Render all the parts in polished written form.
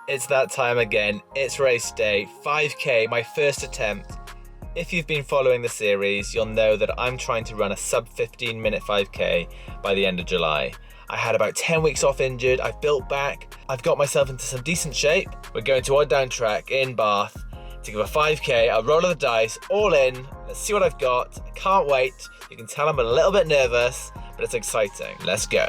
It's that time again. It's race day, 5K, my first attempt. If you've been following the series, you'll know that I'm trying to run a sub 15 minute 5K by the end of July. I had about 10 weeks off injured, I've built back, I've got myself into some decent shape. We're going to Odd Down Track in Bath to give a 5K, a roll of the dice, all in. Let's see what I've got. I can't wait. You can tell I'm a little bit nervous, but it's exciting. Let's go.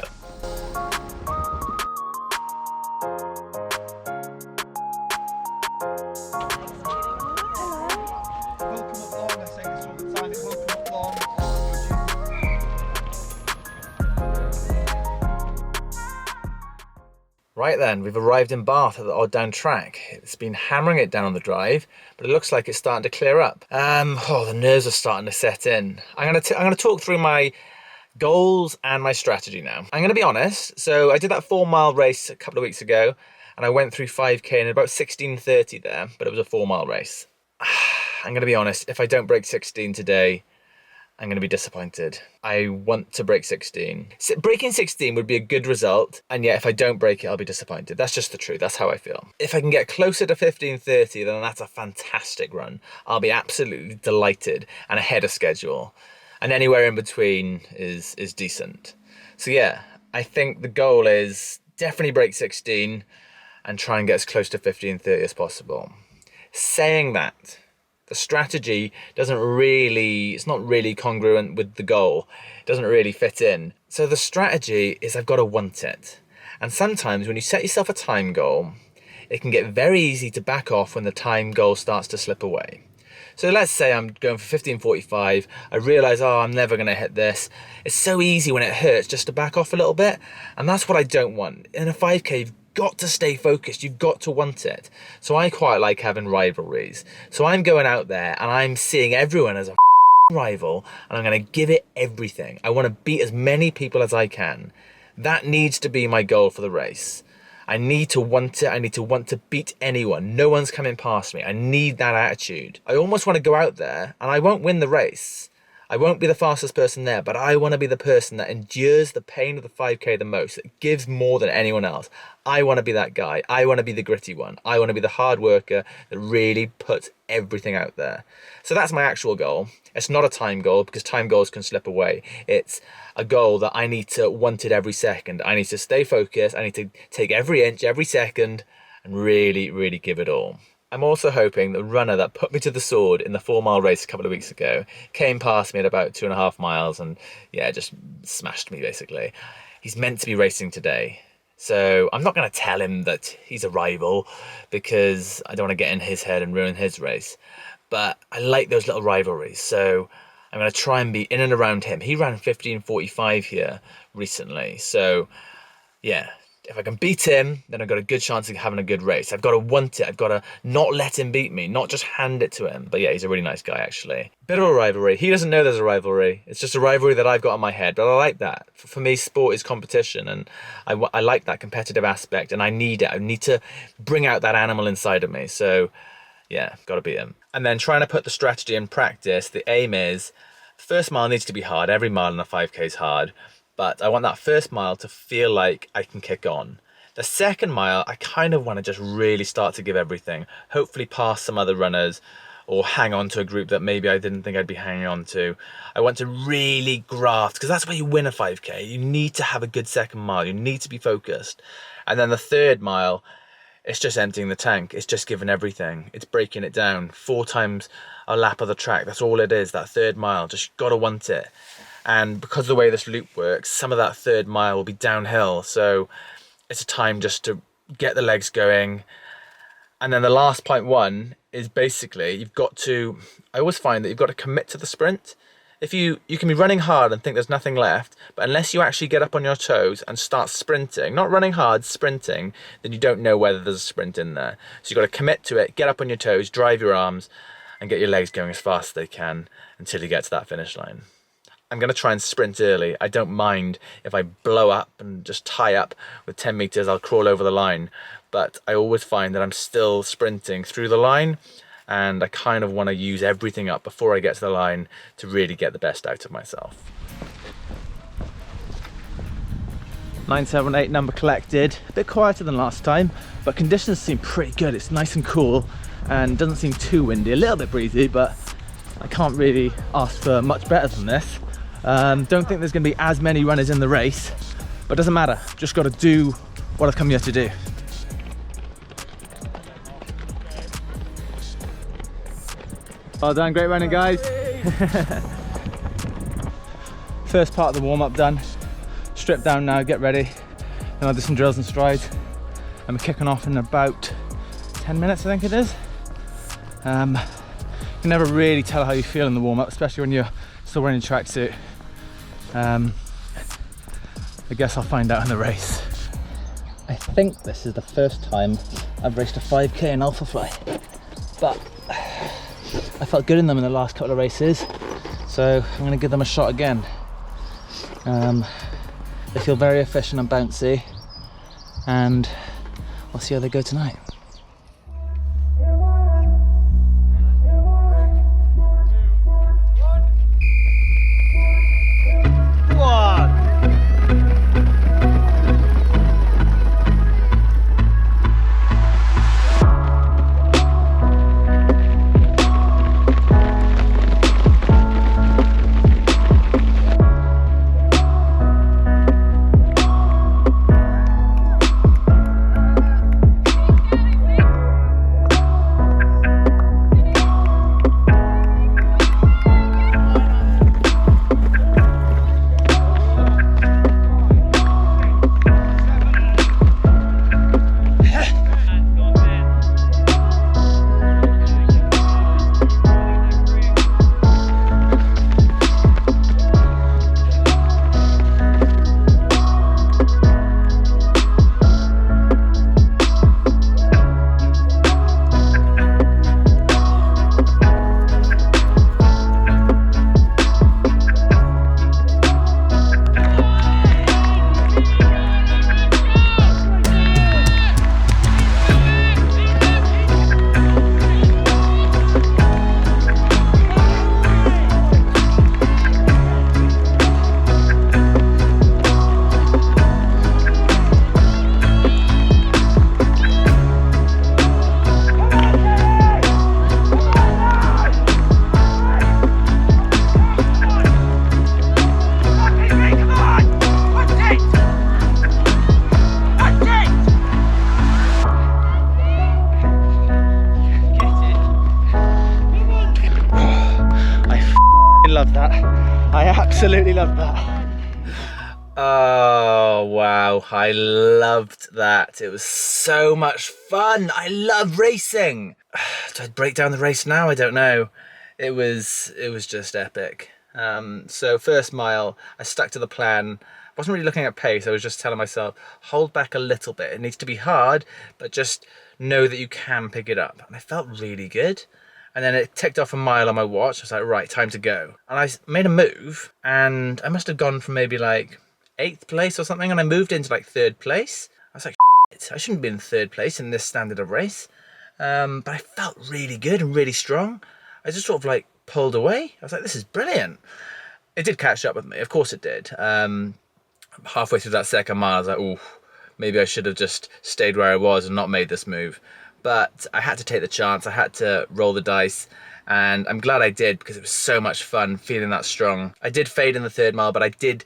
Right then, we've arrived in Bath at the Odd Down Track. It's been hammering it down on the drive, but it looks like it's starting to clear up. The nerves are starting to set in. I'm gonna talk through my goals and my strategy now. I'm gonna be honest. So I did that 4-mile race a couple of weeks ago, and I went through 5K in about 16:30 there, but it was a 4-mile race. I'm gonna be honest. If I don't break 16 today, I'm going to be disappointed. I want to break 16. Breaking 16 would be a good result, and yet if I don't break it, I'll be disappointed. That's just the truth. That's how I feel. If I can get closer to 15:30, then that's a fantastic run. I'll be absolutely delighted and ahead of schedule. And anywhere in between is decent. So yeah, I think the goal is definitely break 16 and try and get as close to 15:30 as possible. Saying that, the strategy it's not really congruent with the goal. It doesn't really fit in. So the strategy is I've got to want it. And sometimes when you set yourself a time goal, it can get very easy to back off when the time goal starts to slip away. So let's say I'm going for 15:45. I realize, I'm never going to hit this. It's so easy when it hurts just to back off a little bit. And that's what I don't want. In a 5K, you've got to stay focused. You've got to want it. So I quite like having rivalries. So I'm going out there and I'm seeing everyone as a rival, and I'm going to give it everything. I want to beat as many people as I can. That needs to be my goal for the race. I need to want it. I need to want to beat anyone. No one's coming past me. I need that attitude. I almost want to go out there, and I won't win the race. I won't be the fastest person there, but I want to be the person that endures the pain of the 5K the most, that gives more than anyone else. I want to be that guy. I want to be the gritty one. I want to be the hard worker that really puts everything out there. So that's my actual goal. It's not a time goal, because time goals can slip away. It's a goal that I need to want it every second. I need to stay focused. I need to take every inch, every second, and really, really give it all. I'm also hoping the runner that put me to the sword in the 4-mile race a couple of weeks ago came past me at about 2.5 miles and just smashed me basically. He's meant to be racing today. So I'm not going to tell him that he's a rival, because I don't want to get in his head and ruin his race. But I like those little rivalries. So I'm going to try and be in and around him. He ran 15:45 here recently. So yeah. If I can beat him, then I've got a good chance of having a good race. I've got to want it. I've got to not let him beat me, not just hand it to him. But yeah, he's a really nice guy, actually. Bit of a rivalry. He doesn't know there's a rivalry. It's just a rivalry that I've got in my head. But I like that. For me, sport is competition. And I like that competitive aspect. And I need it. I need to bring out that animal inside of me. So yeah, got to beat him. And then trying to put the strategy in practice, the aim is, first mile needs to be hard. Every mile in a 5K is hard. But I want that first mile to feel like I can kick on. The second mile, I kind of want to just really start to give everything. Hopefully pass some other runners, or hang on to a group that maybe I didn't think I'd be hanging on to. I want to really graft, because that's where you win a 5K. You need to have a good second mile. You need to be focused. And then the third mile, it's just emptying the tank. It's just giving everything. It's breaking it down 4 times a lap of the track. That's all it is, that third mile. Just got to want it. And because of the way this loop works, some of that third mile will be downhill. So it's a time just to get the legs going. And then the last 0.1 is basically, I always find that you've got to commit to the sprint. If you can be running hard and think there's nothing left, but unless you actually get up on your toes and start sprinting, not running hard, sprinting, then you don't know whether there's a sprint in there. So you've got to commit to it, get up on your toes, drive your arms, and get your legs going as fast as they can until you get to that finish line. I'm going to try and sprint early. I don't mind if I blow up and just tie up with 10 meters, I'll crawl over the line. But I always find that I'm still sprinting through the line, and I kind of want to use everything up before I get to the line to really get the best out of myself. 978 number collected. A bit quieter than last time, but conditions seem pretty good. It's nice and cool and doesn't seem too windy. A little bit breezy, but I can't really ask for much better than this. Don't think there's going to be as many runners in the race, but it doesn't matter. Just got to do what I've come here to do. Well done, great running, guys. First part of the warm-up done. Strip down now, get ready. Then I'll do some drills and strides. And we're kicking off in about 10 minutes, I think it is. You can never really tell how you feel in the warm-up, especially when you're still wearing a tracksuit. I guess I'll find out in the race. I think this is the first time I've raced a 5K in Alphafly, but I felt good in them in the last couple of races, so I'm going to give them a shot again. They feel very efficient and bouncy, and we'll see how they go tonight. Love that. I absolutely love that. Oh wow, I loved that. It was so much fun. I love racing. Do I break down the race now? I don't know. It was just epic. So first mile, I stuck to the plan. I wasn't really looking at pace. I was just telling myself, hold back a little bit. It needs to be hard, but just know that you can pick it up. And I felt really good. And then it ticked off a mile on my watch. I was like, right, time to go. And I made a move, and I must have gone from maybe like 8th place or something, and I moved into like 3rd place. I was like, shit, I shouldn't be in 3rd place in this standard of race. But I felt really good and really strong. I just sort of like pulled away. I was like, this is brilliant. It did catch up with me, of course it did. Halfway through that 2nd mile, I was like, ooh, maybe I should have just stayed where I was and not made this move. But I had to take the chance, I had to roll the dice, and I'm glad I did because it was so much fun feeling that strong. I did fade in the 3rd mile, but I did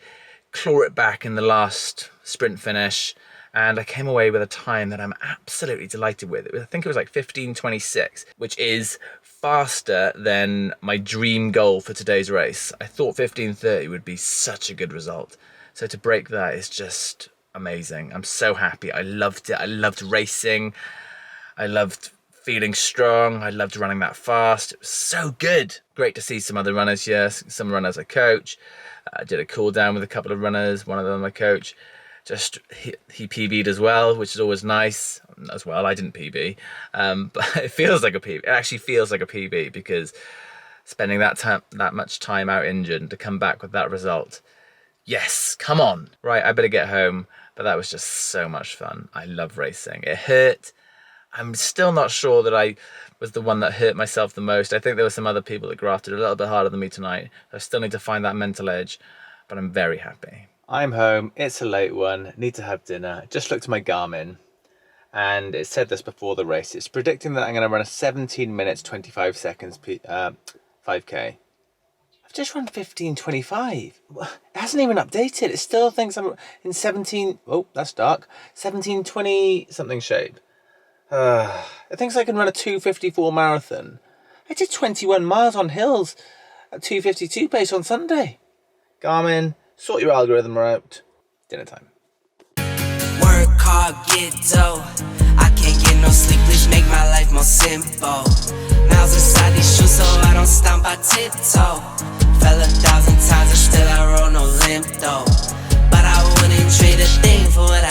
claw it back in the last sprint finish, and I came away with a time that I'm absolutely delighted with. I think it was like 15:26, which is faster than my dream goal for today's race. I thought 15:30 would be such a good result. So to break that is just amazing. I'm so happy. I loved it. I loved racing. I loved feeling strong. I loved running that fast. It was so good. Great to see some other runners here, some runners I coach. I did a cool down with a couple of runners, one of them I coach. Just he PB'd as well, which is always nice. As well, I didn't PB, but it feels like a PB. It actually feels like a PB because spending that much time out injured and to come back with that result. Yes, come on. Right, I better get home. But that was just so much fun. I love racing. It hurt. I'm still not sure that I was the one that hurt myself the most. I think there were some other people that grafted a little bit harder than me tonight. I still need to find that mental edge, but I'm very happy. I'm home, it's a late one, need to have dinner. Just looked at my Garmin and it said this before the race. It's predicting that I'm going to run a 17 minutes 25 seconds 5k. I've just run 15:25. It hasn't even updated. It still thinks I'm in 17, oh that's dark, 17:20 something shape. It thinks I can run a 2:54 marathon. I did 21 miles on hills at 2:52 pace on Sunday. Garmin, sort your algorithm out. Dinner time. Work hard, get dough. I can't get no sleep, please make my life more simple. Miles inside these shoes so I don't stomp, I tiptoe. Fell 1,000 times and still I roll no limp though. But I wouldn't trade a thing for what